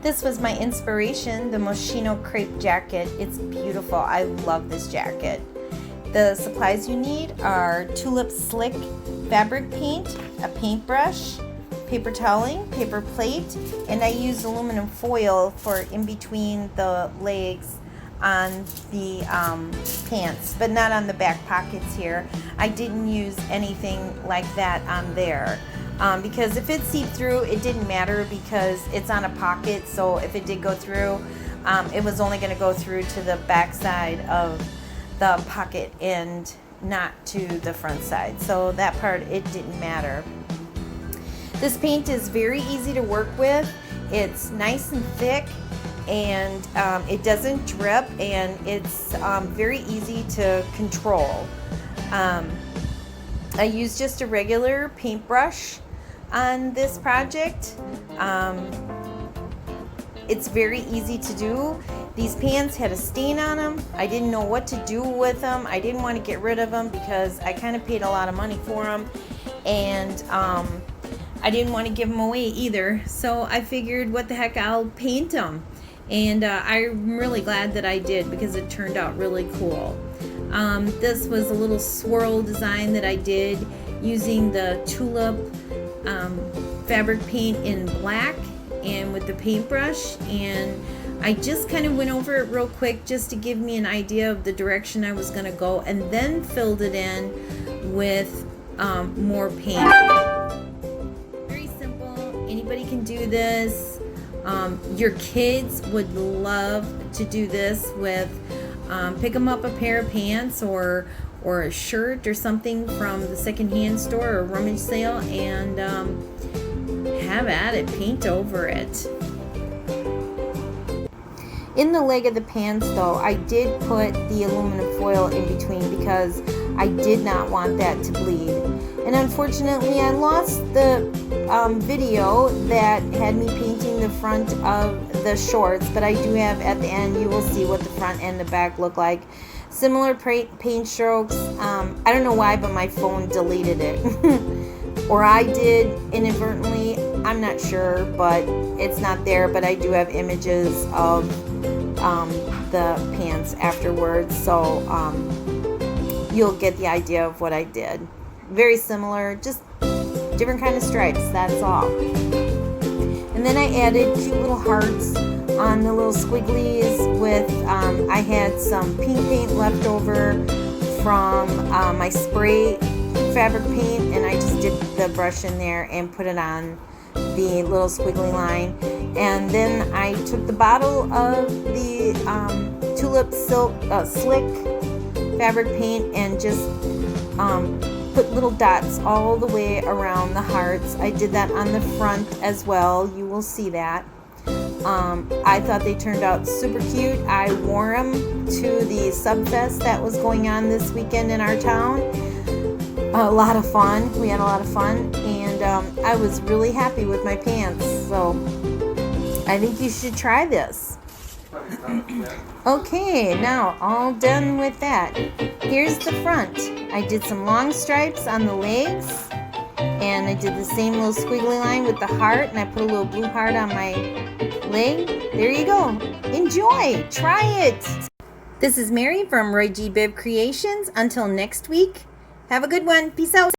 This was my inspiration, the Moschino crepe jacket. It's beautiful. I love this jacket. The supplies you need are tulip slick fabric paint, a paintbrush, paper toweling, paper plate, and I used aluminum foil for in between the legs on the pants, but not on the back pockets here. I didn't use anything like that on there. Because if it seeped through, it didn't matter because it's on a pocket, so if it did go through, it was only going to go through to the back side of the pocket and not to the front side. So that part, it didn't matter. This paint is very easy to work with. It's nice and thick, and it doesn't drip, and it's very easy to control. I used just a regular paintbrush on this project. It's very easy to do. These pants had a stain on them. I didn't know what to do with them. I didn't want to get rid of them because I kind of paid a lot of money for them, and I didn't want to give them away either. So I figured, what the heck, I'll paint them. And I'm really glad that I did because it turned out really cool. This was a little swirl design that I did using the tulip fabric paint in black and with the paintbrush, and I just kind of went over it real quick just to give me an idea of the direction I was going to go, and then filled it in with more paint. Very simple. Anybody can do this. Your kids would love to do this with. Pick them up a pair of pants or a shirt or something from the secondhand store or rummage sale, and have at it. Paint over it. In the leg of the pants, though, I did put the aluminum foil in between because I did not want that to bleed. And unfortunately, I lost the video that had me painting the front of the shorts, but I do have at the end. You will see what the front and the back look like. Similar paint strokes. I don't know why, but my phone deleted it. Or I did inadvertently. I'm not sure, but it's not there. But I do have images of the pants afterwards, so you'll get the idea of what I did. Very similar, just different kind of stripes, that's all. And then I added cute little hearts on the little squigglies with, I had some pink paint left over from my spray fabric paint, and I just dipped the brush in there and put it on the little squiggly line. And then I took the bottle of the tulip slick fabric paint and just put little dots all the way around the hearts. I did that on the front as well. You will see that. I thought they turned out super cute. I wore them to the Subfest that was going on this weekend in our town. A lot of fun. We had a lot of fun, and I was really happy with my pants. So I think you should try this. Okay, now all done with that. Here's the front. I did some long stripes on the legs, and I did the same little squiggly line with the heart, and I put a little blue heart on my leg. There you go. Enjoy. Try it. This is Mary from ROYGBIV Creations. Until next week, have a good one. Peace out.